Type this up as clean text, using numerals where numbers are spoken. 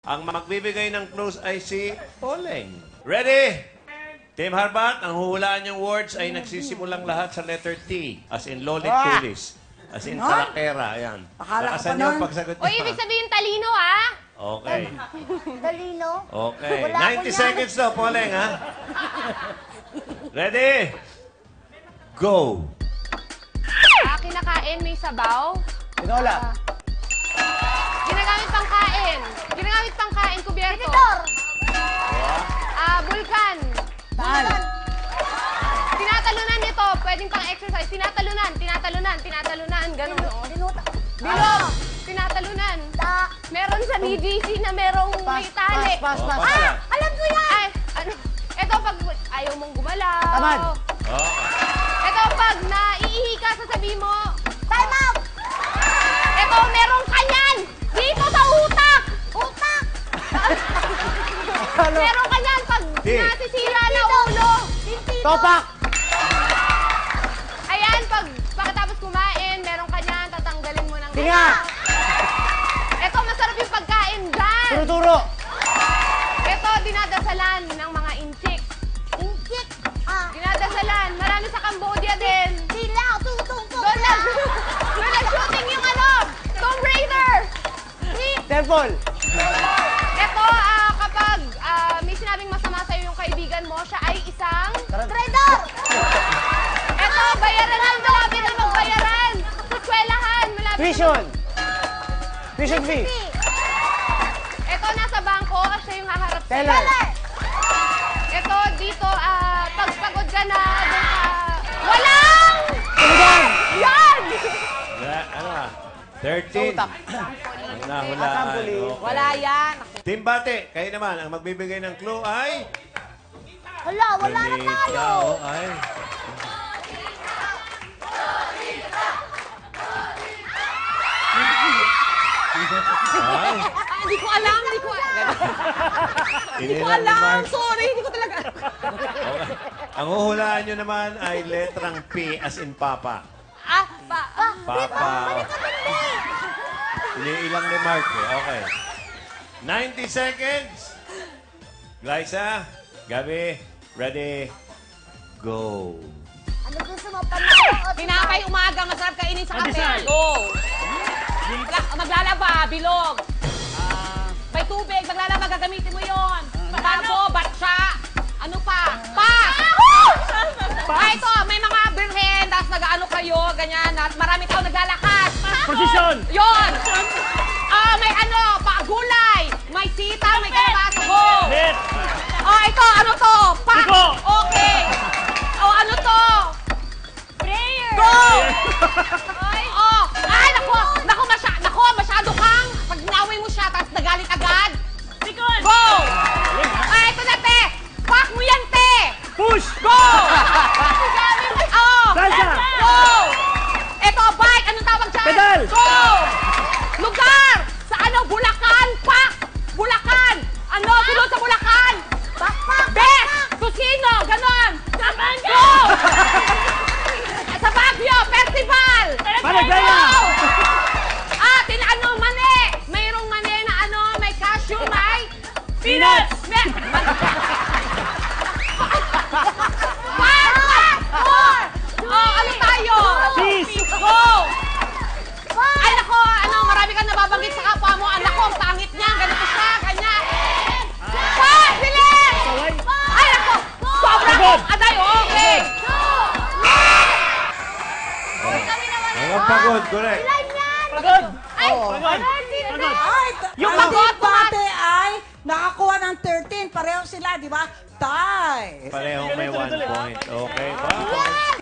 Ang magbibigay ng clues ay si Oleng. Ready? Team Harbat, ang huhulaan yung words ay nagsisimulang lahat sa letter T. As in Lolit Tulis. As in Tarakera. Ayan. Akala ko Lakasan pa niyo nun. ang pagsagot O, ibig sabihin talino, ha? Okay. Talino. Okay. Wala ako 90 yan. seconds to, Poleng, ha? Ready? Go. Kinakain, may sabaw. Tinola. Ginagamit pang kain. Ginagamit pang kain, kubyerto. Editor. Bulkan. Saan? Tinatalunan nito. Pwedeng pang exercise. Tinatalunan. Ganun. Dinuta. Bilog. Tinatalunan. Meron sa BGC na merong may tali. Pass. Alam ko yan. Ay, ano? Ito pag ayaw mong gumalaw. Tamad. Okay. Ito pag naiihi ka, sasabihin mo. Time out. Ito, meron kanyan. Dito sa utak. Utak. Meron kanyan pag Di. nasisira na ulo. Tintino. Topak. Ayan, pag pagkatapos kumain, meron kanyan, tatanggalin mo ng Tinga. Ito, masarap yung pagkain dyan. Turo-turo. Ito, dinadasalan ng mga inchik. Inchik. Dinadasalan. Marami sa Cambodia din. Sila. Tutong ko. Doon nag-shooting yung Tomb Raider. Temple. Ito, kapag may sinabing masama sa'yo yung kaibigan mo, siya ay isang... Traidor. Ito, bayaran lang. Malapit na magbayaran. Sa eskwelahan. Malapit na Tuition. Tuition fee. Ito, nasa bangko. Siya yung haharap sa'yo. Teller. Ito, dito, pag pagod ka na, doon ka... Walang! Tulugan. Yan! Ano 13. Utak. Ang nahulaan. Assembly. Okay. Wala yan. Team Bate, kayo naman, ang magbibigay ng clue ay... Wala na tayo. Ay... Ay, Hindi ko alam, hindi ko alam. hindi ko alam. Sorry, hindi ko talaga. Okay. Ang huhulaan nyo naman ay letrang P as in Papa. Papa. Iniilang ni Mark eh. Okay. 90 seconds. Glyza, Gabi, ready, go. Ano gusto mo? Panalo o Pinapay umaga, masarap kainin sa kape. Pandesal. Go! Maglalaba, bilog. May tubig, maglalaba, gagamitin mo yon. Babo, batsa. Ano pa? Ito, may mga birhen, tapos nag-ano kayo, ganyan, at marami tao naglalakad. Posisyon. Yon! May ano, gulay, may sitaw, may kalabasa. Go! Net. Ito, ano to? Iko. Okay. Ano to? Prayer. Go! Naku, masyado kang, pag naway mo siya, tapos nagalit agad. Sikon. Go! Ito na, te. Pak mo yan, te. Push. Go! Salsa. Go! Ito, bike. Anong tawag dyan? Pedal. Go! Lugar! Sa ano? Bulacan. Pak! Bulacan! Ano? Sunod sa Bulacan! Bakpak. Best! Kusino! Ganon! Go! Sa Baguio! Festival! Panagaya. Go! Mani! Mayroong mani na ano, may cashew, may... Peanuts. Ano tayo? Cheese. Go! Ay, nako, marami kang nababanggit sa kapwa mo. Anak ko, ang pangit niya. Ganito siya, ganyan. Bilis! Ay, nako! Sobra ko! Aday, okay! Mga pagod, correct. Pagod. Ay! Pagod. Yung Ang pagod, Bate ay nakakuha ng 13. Pareho sila, di ba? Tie. Parehong may 1 point. Okay. Wow. Yes!